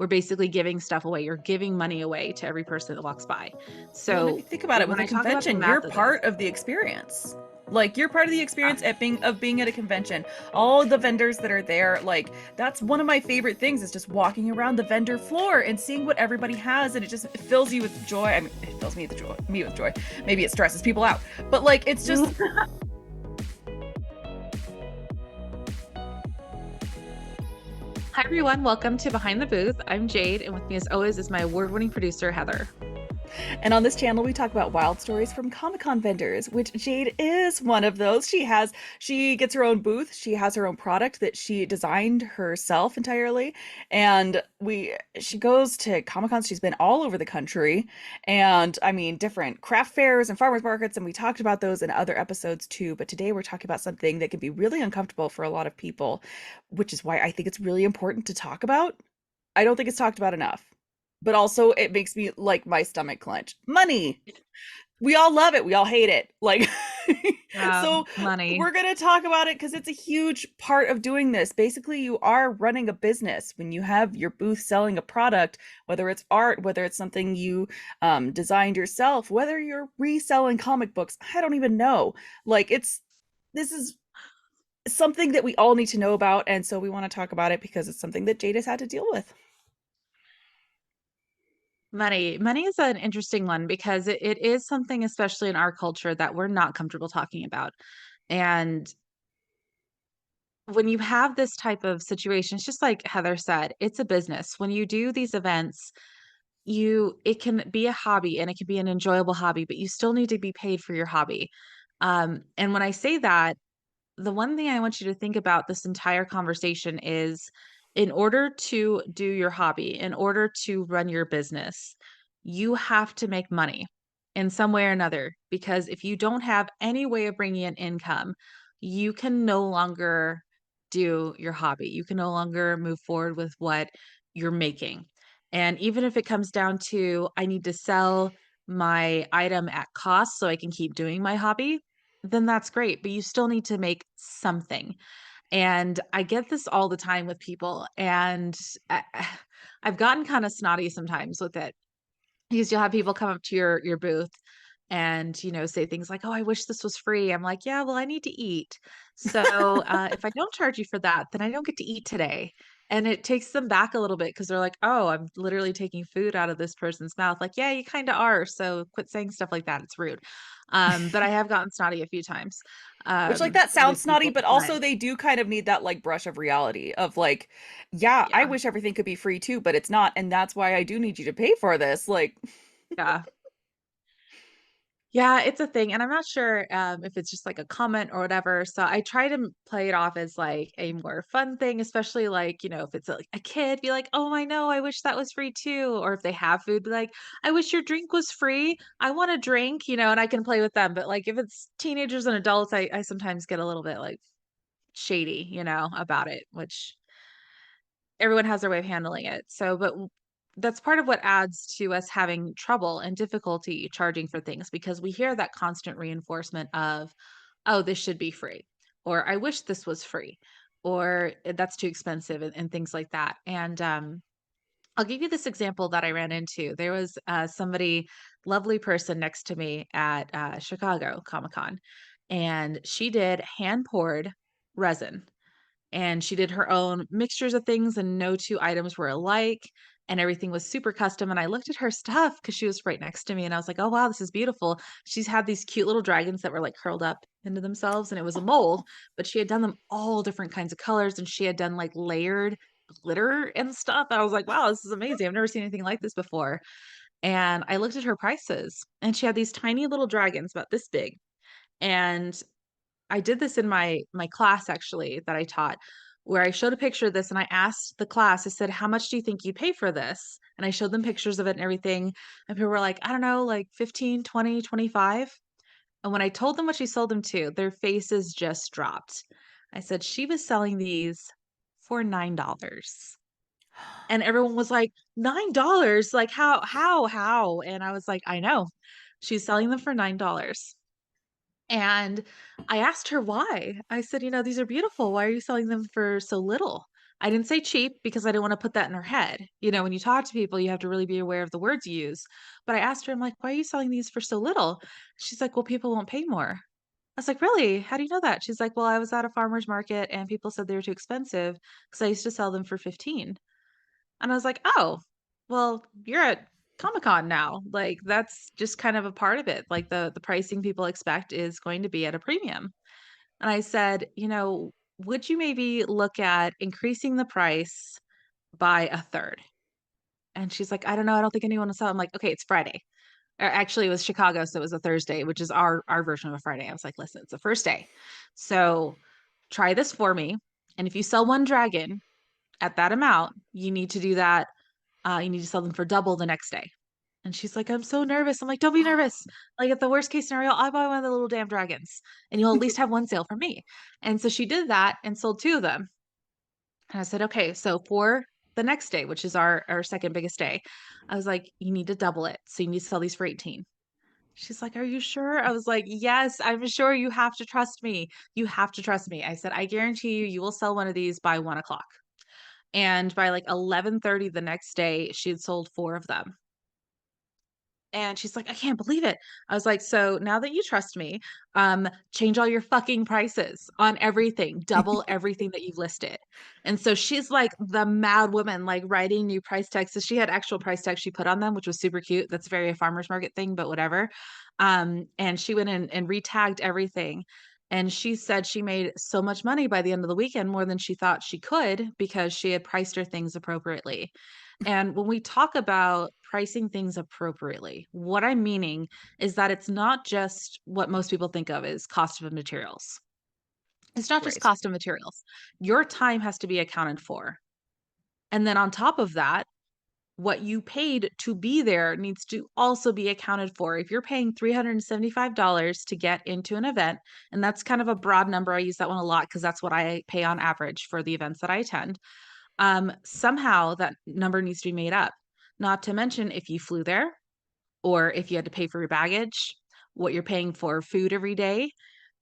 we're basically giving stuff away. You're giving money away to every person that walks by. Well, and if you So think about it, with when a I talk about the convention, math you're of this, part of the experience. Like you're part of the yeah, experience of being at a convention. All the vendors that are there, like that's one of my favorite things is just walking around the vendor floor and seeing what everybody has, and it fills you with joy. I mean, it fills me with joy. Maybe it stresses people out, but like it's just hi everyone, welcome to Behind the Booth. I'm Jade, and with me as always is my award-winning producer, Heather. And on this channel, we talk about wild stories from Comic-Con vendors, which Jade is one of those. She gets her own booth. She has her own product that she designed herself entirely. And she goes to Comic-Cons. She's been all over the country. And I mean, different craft fairs and farmers markets. And we talked about those in other episodes too. But today we're talking about something that can be really uncomfortable for a lot of people, which is why I think it's really important to talk about. I don't think it's talked about enough, but also it makes me like my stomach clench. Money. We all love it. We all hate it. Like, so Money. we're going to talk about it because it's a huge part of doing this. Basically, you are running a business when you have your booth selling a product, whether it's art, whether it's something you designed yourself, whether you're reselling comic books. I don't even know. Like, this is something that we all need to know about. And so we want to talk about it because it's something that Jade has had to deal with. Money. Money is an interesting one because it is something, especially in our culture, that we're not comfortable talking about. And when you have this type of situation, it's just like Heather said, it's a business. When you do these events, it can be a hobby and it can be an enjoyable hobby, but you still need to be paid for your hobby. And when I say that, the one thing I want you to think about this entire conversation is in order to do your hobby, in order to run your business, you have to make money in some way or another. Because if you don't have any way of bringing in income, you can no longer do your hobby. You can no longer move forward with what you're making. And even if it comes down to, I need to sell my item at cost so I can keep doing my hobby, then that's great, but you still need to make something. And I get this all the time with people, and I I've gotten kinda snotty sometimes with it because you'll have people come up to your booth and, say things like, "Oh, I wish this was free." I'm like, "Yeah, well, I need to eat. So, if I don't charge you for that, then I don't get to eat today." And it takes them back a little bit because 'cause they're like, "Oh, I'm literally taking food out of this person's mouth." Like, "Yeah, you kinda are, so quit saying stuff like that, it's rude." But I have gotten snotty a few times, Which like that with sounds snotty, people, but but also they do kind of need that like brush of reality of like, yeah, I yeah, wish everything could be free too, but it's not, and that's why I do need you to pay for this. Like, yeah. Yeah, it's a thing, and I'm not sure, if it's just, like, a comment or whatever, so I try to play it off as, like, a more fun thing, especially, like, if it's, like, a kid, be like, "Oh, I know, I wish that was free too," or if they have food, be like, "I wish your drink was free, I want a drink," and I can play with them, but, like, if it's teenagers and adults, I sometimes get a little bit, like, shady, about it, which everyone has their way of handling it. So, but that's part of what adds to us having trouble and difficulty charging for things because we hear that constant reinforcement of, oh, this should be free, or I wish this was free, or that's too expensive, and things like that. And I'll give you this example that I ran into. There was somebody, lovely person next to me at Chicago Comic Con, and she did hand poured resin and she did her own mixtures of things and no two items were alike and everything was super custom and I looked at her stuff because she was right next to me and I was like, "Oh wow, this is beautiful." She's had these cute little dragons that were like curled up into themselves and it was a mold, but she had done them all different kinds of colors and she had done like layered glitter and stuff. I was like, "Wow, this is amazing. I've never seen anything like this before." And I looked at her prices and she had these tiny little dragons about this big. And I did this in my class actually that I taught, where I showed a picture of this and I asked the class, I said, "How much do you think you pay for this?" And I showed them pictures of it and everything. And people were like, "I don't know, like 15, 20, 25." And when I told them what she sold them to, their faces just dropped. I said, "She was selling these for $9." And everyone was like, "$9? Like how?" And I was like, "I know. She's selling them for $9." And I asked her why. I said, "These are beautiful. Why are you selling them for so little?" I didn't say cheap because I didn't wanna put that in her head. You know, when you talk to people, you have to really be aware of the words you use. But I asked her, I'm like, "Why are you selling these for so little?" She's like, "Well, people won't pay more." I was like, "Really? How do you know that?" She's like, "Well, I was at a farmer's market and people said they were too expensive because I used to sell them for 15." And I was like, "Oh, well, you're at Comic-Con now." Like, that's just kind of a part of it. Like, the pricing people expect is going to be at a premium. And I said, "You know, would you maybe look at increasing the price by a third?" And she's like, "I don't know. I don't think anyone will sell." I'm like, "Okay, it's Friday." Or actually, it was Chicago, so it was a Thursday, which is our version of a Friday. I was like, "Listen, it's the first day. So try this for me. And if you sell one dragon at that amount, you need to do that. You need to sell them for double the next day." And she's like, "I'm so nervous." I'm like, "Don't be nervous. Like, at the worst case scenario, I'll buy one of the little damn dragons and you'll at least have one sale from me." And so she did that and sold two of them. And I said, "Okay, so for the next day, which is our second biggest day," I was like, "You need to double it. So you need to sell these for 18." She's like, "Are you sure?" I was like, "Yes, I'm sure. You have to trust me. You have to trust me." I said, "I guarantee you, you will sell one of these by 1 o'clock." And by like 11:30 the next day, she had sold four of them. And she's like, "I can't believe it." I was like, "So now that you trust me, change all your fucking prices on everything, double everything that you've listed." And so she's like the mad woman, like writing new price tags. So she had actual price tags she put on them, which was super cute. That's very a farmer's market thing, but whatever. And she went in and retagged everything. And she said she made so much money by the end of the weekend, more than she thought she could because she had priced her things appropriately. And when we talk about pricing things appropriately, what I'm meaning is that it's not just what most people think of as cost of materials. It's not just Right. cost of materials. Your time has to be accounted for. And then on top of that, what you paid to be there needs to also be accounted for. If you're paying $375 to get into an event, and that's kind of a broad number, I use that one a lot because that's what I pay on average for the events that I attend. Somehow that number needs to be made up. Not to mention if you flew there or if you had to pay for your baggage, what you're paying for food every day,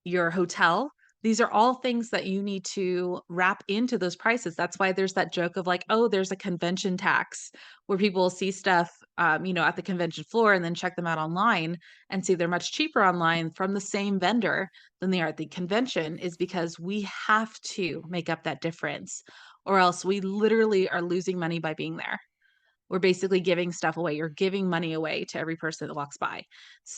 your hotel. These are all things that you need to wrap into those prices. That's why there's that joke of like, oh, there's a convention tax where people will see stuff, at the convention floor and then check them out online and see they're much cheaper online from the same vendor than they are at the convention, is because we have to make up that difference or else we literally are losing money by being there. We're basically giving stuff away. You're giving money away to every person that walks by.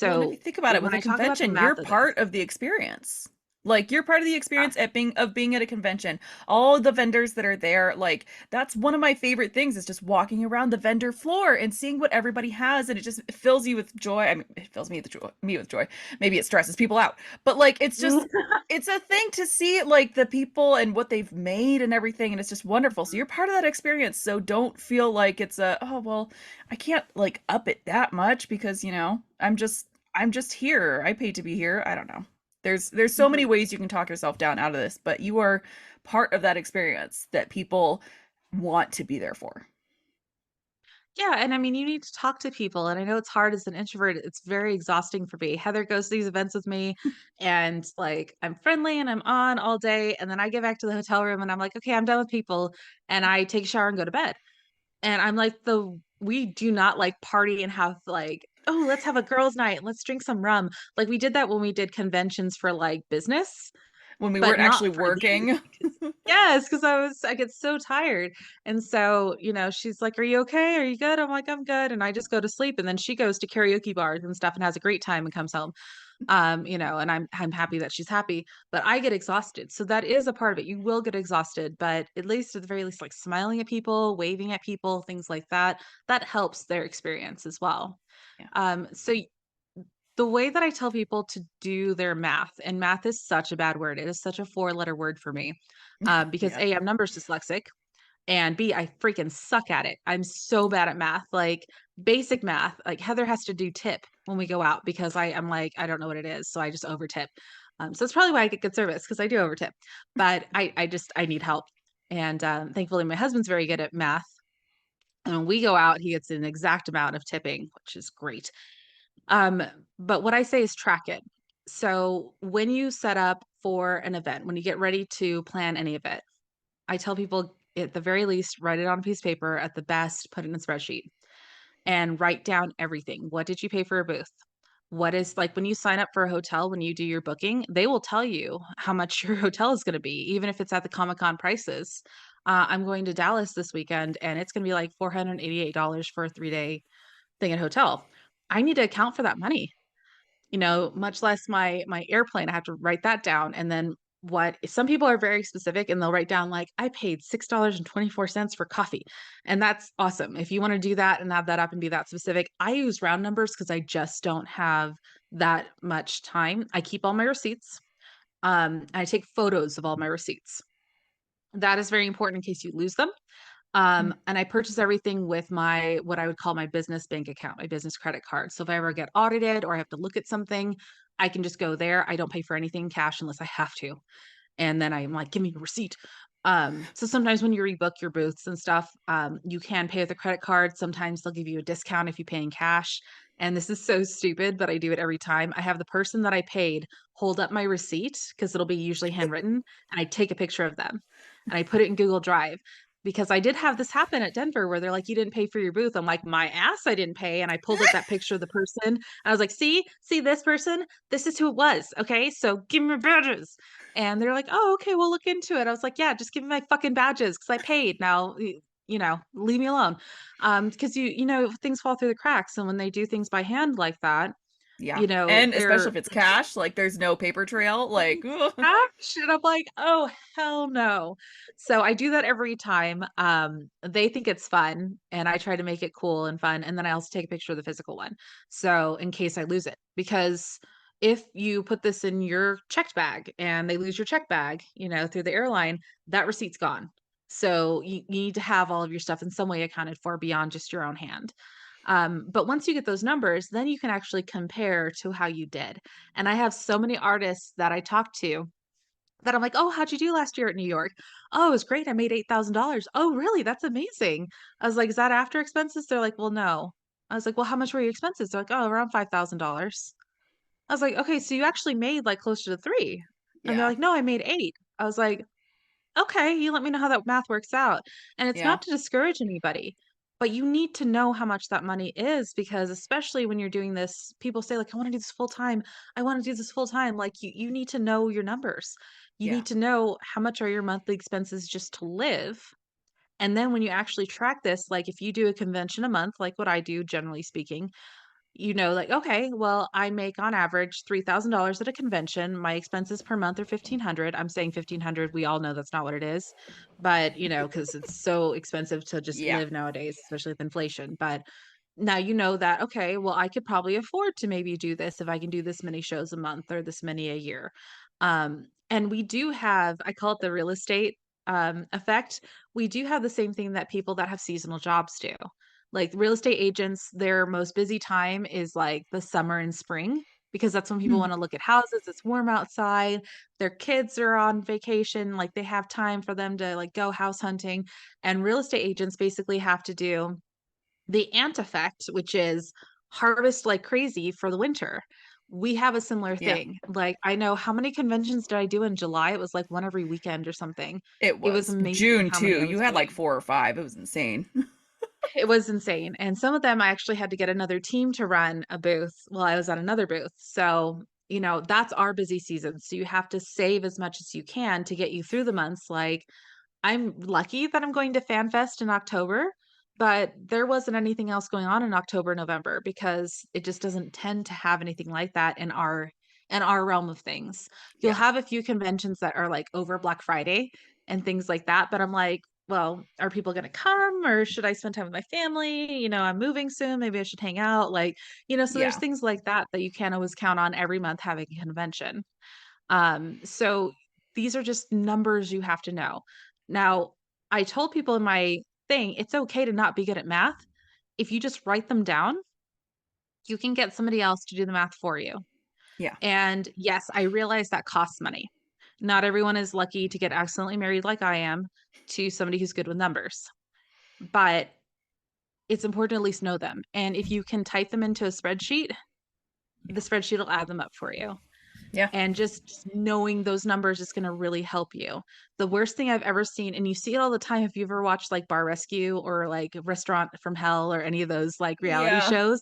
Well, and if you So think about it, with when a I talk about the convention, you're math of this, part of the experience. Like you're part of the yeah. experience at being at a convention. All the vendors that are there, like that's one of my favorite things is just walking around the vendor floor and seeing what everybody has, and it just fills you with joy. I mean, it fills me with joy. Maybe it stresses people out, but like it's a thing to see like the people and what they've made and everything, and it's just wonderful. So you're part of that experience. So don't feel like it's a, oh well, I can't like up it that much because, I'm just here. I paid to be here. I don't know. There's so many Mhm. ways you can talk yourself down out of this, but you are part of that experience that people want to be there for. Yeah, and I mean, you need to talk to people, and I know it's hard as an introvert, it's very exhausting for me. Heather goes to these events with me, and, like, I'm friendly and I'm on all day, and then I get back to the hotel room and I'm like, "Okay, I'm done with people," and I take a shower and go to bed. And I'm like, we do not, like, party and have, like, "Oh, let's have a girls' night, let's drink some rum." Like, we did that when we did conventions for, like, business, When we but weren't not actually for these working. because yes, because I get so tired, and so, she's like, "Are you okay? Are you good?" I'm like, "I'm good," and I just go to sleep, and then she goes to karaoke bars and stuff and has a great time and comes home, and I'm happy that she's happy, but I get exhausted, so that is a part of it. You will get exhausted, but at least at the very least, like, smiling at people, waving at people, things like that, that helps their experience as well. Yeah. So the way that I tell people to do their math, and math is such a bad word. It is such a four-letter word for me, because Yeah. A, I'm numbers dyslexic, and B, I freaking suck at it. I'm so bad at math, like basic math. Like Heather has to do tip when we go out because I am like, I don't know what it is, so I just over tip. So that's probably why I get good service because I do over tip. But I need help, and thankfully my husband's very good at math. And when we go out, he gets an exact amount of tipping, which is great. Um, but what I say is track it. So when you set up for an event, when you get ready to plan any event, I tell people at the very least, write it on a piece of paper. At the best, put it in a spreadsheet and write down everything. What did you pay for a booth? What is like when you sign up for a hotel, when you do your booking, they will tell you how much your hotel is going to be, even if it's at the Comic Con prices. I'm going to Dallas this weekend and it's going to be like $488 for a 3-day thing at hotel. I need to account for that money, much less my airplane. I have to write that down. And then what some people are very specific and they'll write down like I paid $6.24 for coffee. And that's awesome. If you want to do that and add that up and be that specific, I use round numbers because I just don't have that much time. I keep all my receipts. I take photos of all my receipts. That is very important in case you lose them. Mm. And I purchase everything with my what I would call my business bank account, my business credit card. So if I ever get audited or I have to look at something, I can just go there. I don't pay for anything in cash unless I have to. And then I'm like, "Give me your receipt." So sometimes when you rebook your booths and stuff, you can pay with a credit card. Sometimes they'll give you a discount if you pay in cash. And this is so stupid, but I do it every time. I have the person that I paid hold up my receipt because it'll be usually handwritten, and I take a picture of them and I put it in Google Drive because I did have this happen at Denver where they're like, "You didn't pay for your booth." I'm like, "My ass, I didn't pay." And I pulled up that picture of the person. I was like, see this person? This is who it was. Okay. So give me my badges. And they're like, "Oh, okay, we'll look into it." I was like, "Yeah, just give me my fucking badges because I paid. Now, leave me alone." Because things fall through the cracks, and when they do things by hand like that, Yeah. And especially they're if it's cash, like there's no paper trail, like cash, and I'm like, "Oh, hell no." So I do that every time. They think it's fun, and I try to make it cool and fun, and then I also take a picture of the physical one, so in case I lose it. Because if you put this in your checked bag and they lose your check bag, through the airline, that receipt's gone. So you need to have all of your stuff in some way accounted for beyond just your own hand. But once you get those numbers, then you can actually compare to how you did. And I have so many artists that I talk to that I'm like, "Oh, how'd you do last year at New York?" "Oh, it was great. I made $8,000." "Oh, really? That's amazing." I was like, "Is that after expenses?" They're like, "Well, no." I was like, "Well, how much were your expenses?" They're like, "Oh, around $5,000." I was like, "Okay, so you actually made like closer to 3." And they're yeah. like, "No, I made 8." I was like, "Okay, you let me know how that math works out." And it's Yeah. not to discourage anybody, but you need to know how much that money is because especially when you're doing this, people say like, "I wanna do this full time. I wanna do this full time." Like you need to know your numbers. You Yeah. need to know how much are your monthly expenses just to live. And then when you actually track this, like if you do a convention a month, like what I do generally speaking, like, okay, well, I make on average $3,000 at a convention. My expenses per month are 1,500. I'm saying 1,500. We all know that's not what it is, but because it's so expensive to just Yeah. live nowadays, especially with inflation. But now you know that, okay, well, I could probably afford to maybe do this if I can do this many shows a month or this many a year. And we do have, I call it the real estate effect. We do have the same thing that people that have seasonal jobs do. Like real estate agents, their most busy time is like the summer and spring because that's when people Hmm. want to look at houses. It's warm outside. Their kids are on vacation. Like they have time for them to like go house hunting. And real estate agents basically have to do the ant effect, which is harvest like crazy for the winter. We have a similar Yeah. thing. Like I know how many conventions did I do in July? It was like one every weekend or something. It It was was amazing June how many too. I You was had like doing. 4 or 5. It was insane. It was insane, and some of them I actually had to get another team to run a booth while I was at another booth. So, that's our busy season. So you have to save as much as you can to get you through the months. Like, I'm lucky that I'm going to FanFest in October, but there wasn't anything else going on in October, November because it just doesn't tend to have anything like that in our realm of things. You'll Yeah. have a few conventions that are like over Black Friday and things like that, but I'm like, well, are people going to come or should I spend time with my family? I'm moving soon, maybe I should hang out so there's Yeah. things like that that you can't always count on every month having a convention. So these are just numbers you have to know. Now, I told people in my thing, it's okay to not be good at math. If you just write them down, you can get somebody else to do the math for you. Yeah. And yes, I realize that costs money. Not everyone is lucky to get accidentally married like I am to somebody who's good with numbers, but it's important to at least know them. And if you can type them into a spreadsheet, the spreadsheet will add them up for you. Yeah. and just knowing those numbers is gonna really help you. The worst thing I've ever seen, and you see it all the time if you ever watched, like, Bar Rescue or, like, Restaurant from Hell or any of those, like, reality Yeah. shows,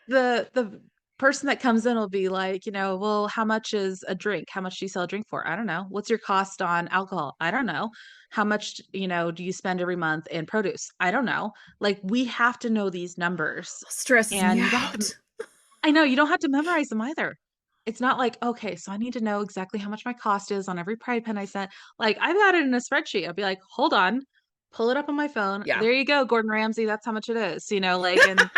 the person that comes in will be like, "Well, how much is a drink? How much do you sell a drink for?" "I don't know." "What's your cost on alcohol?" "I don't know." "How much, do you spend every month in produce?" "I don't know." Like, we have to know these numbers, Stresses me and you don't have to out. I know, you don't have to memorize them either. It's not like, "Okay, so I need to know exactly how much my cost is on every Pride pen I sent." Like, I've got it in a spreadsheet. I'll be like, "Hold on." Pull it up on my phone. Yeah. "There you go, Gordon Ramsay, that's how much it is," like, and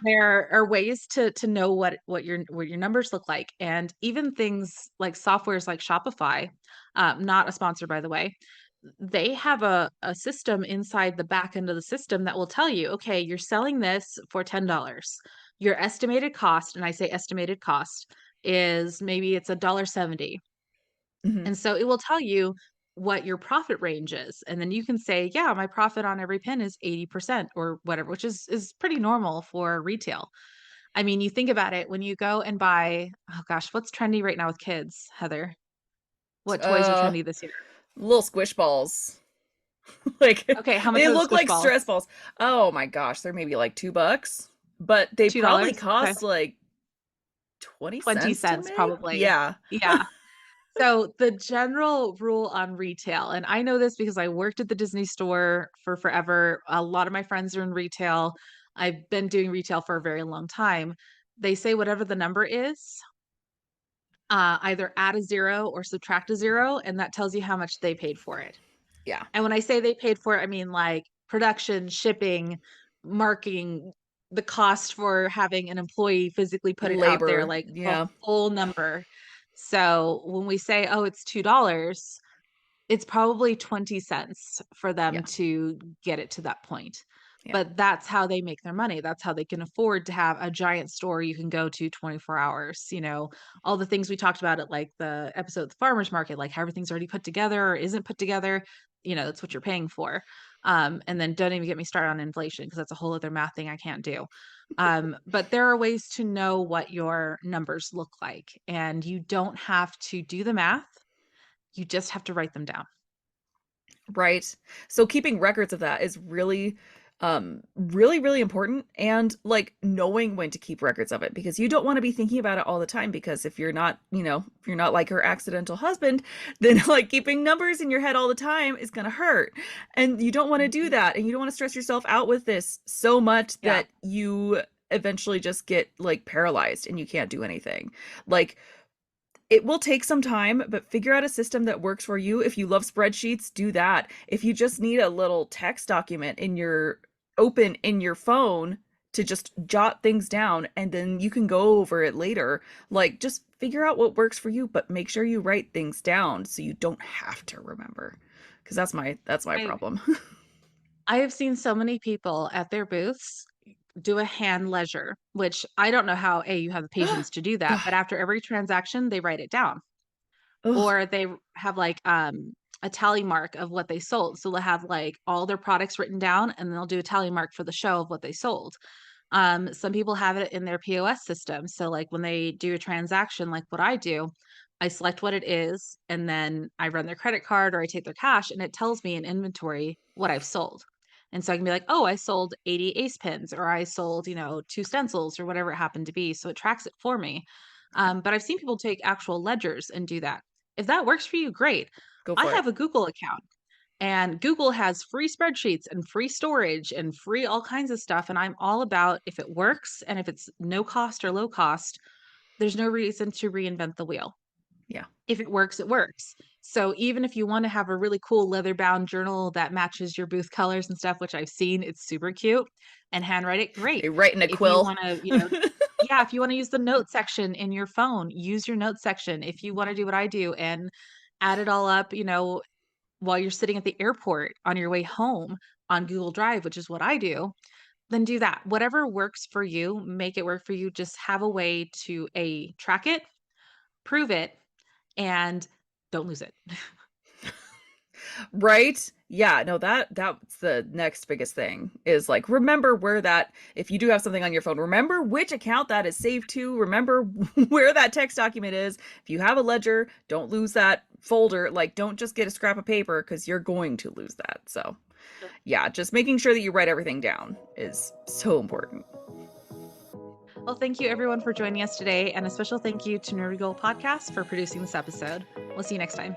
there are ways to know what your numbers look like, and even things like softwares like Shopify, not a sponsor, by the way, they have a system inside the back end of the system that will tell you, "Okay, you're selling this for $10. Your estimated cost," and I say estimated cost, is maybe it's $1.70. Mhm. And so it will tell you what your profit range is. And then you can say, "Yeah, my profit on every pin is 80% or whatever," which is pretty normal for retail. I mean, you think about it when you go and buy, oh gosh, what's trendy right now with kids, Heather? What toys are Uh, trendy this year? Little squish balls. Like, Okay, how much they are the look squish like balls? stress balls. Oh my gosh, they're maybe like $2, but they probably $2? Okay. cost like 20 20 cents to cents make? probably. Yeah. Yeah. So the general rule on retail, and I know this because I worked at the Disney store for forever. A lot of my friends are in retail. I've been doing retail for a very long time. They say whatever the number is, either add a zero or subtract a zero, and that tells you how much they paid for it. Yeah. And when I say they paid for it, I mean like production, shipping, marketing, the cost for having an employee physically put it out there, Labor. like the Yeah. whole number. So when we say, "Oh, it's $2," it's probably 20 cents for them Yeah. to get it to that point. Yeah. But that's how they make their money. That's how they can afford to have a giant store you can go to 24 hours. All the things we talked about at like the episode of the farmer's market, like how everything's already put together or isn't put together. That's what you're paying for. And then don't even get me started on inflation because that's a whole other math thing I can't do. But there are ways to know what your numbers look like. And you don't have to do the math. You just have to write them down. Right. So keeping records of that is really really really important, and like knowing when to keep records of it, because you don't want to be thinking about it all the time, because if you're not, if you're not like her accidental husband, then like keeping numbers in your head all the time is going to hurt. And you don't want to do Mhm. that, and you don't want to stress yourself out with this so much Yeah. that you eventually just get like paralyzed and you can't do anything. Like, it will take some time, but figure out a system that works for you. If you love spreadsheets, do that. If you just need a little text document in your open in your phone to just jot things down and then you can go over it later, like just figure out what works for you, but make sure you write things down so you don't have to remember. Because that's my I problem. I have seen so many people at their booths do a hand ledger, which I don't know how A, you have the patience to do that, but God. after every transaction, they write it down. Ugh. Or they have like a tally mark of what they sold. So they'll have like all their products written down and they'll do a tally mark for the show of what they sold. Some people have it in their POS system. So, like, when they do a transaction, like what I do, I select what it is, and then I run their credit card or I take their cash, and it tells me in inventory what I've sold. And so I can be like, "Oh, I sold 80 ace pins, or I sold, 2 stencils, or whatever it happened to be." So it tracks it for me. But I've seen people take actual ledgers and do that. If that works for you, great. Go I for it. have a Google account. And Google has free spreadsheets and free storage and free all kinds of stuff. And I'm all about if it works and if it's no cost or low cost, there's no reason to reinvent the wheel. Yeah. If it works, it works. So even if you want to have a really cool leather bound journal that matches your booth colors and stuff, which I've seen, it's super cute, and handwrite it, great. They write in a If you quill. want to, yeah, if you want to use the note section in your phone, use your note section. If you want to do what I do and add it all up, while you're sitting at the airport on your way home on Google Drive, which is what I do, then do that. Whatever works for you, make it work for you. Just have a way to A, track it, prove it, and don't lose it. Right? Yeah, no, that's the next biggest thing is like remember where that if you do have something on your phone, remember which account that is saved to, remember where that text document is. If you have a ledger, don't lose that folder. Like don't just get a scrap of paper because you're going to lose that. So, yeah, just making sure that you write everything down is so important. Well, thank you everyone for joining us today, and a special thank you to Nerdy Girl Podcast for producing this episode. We'll see you next time.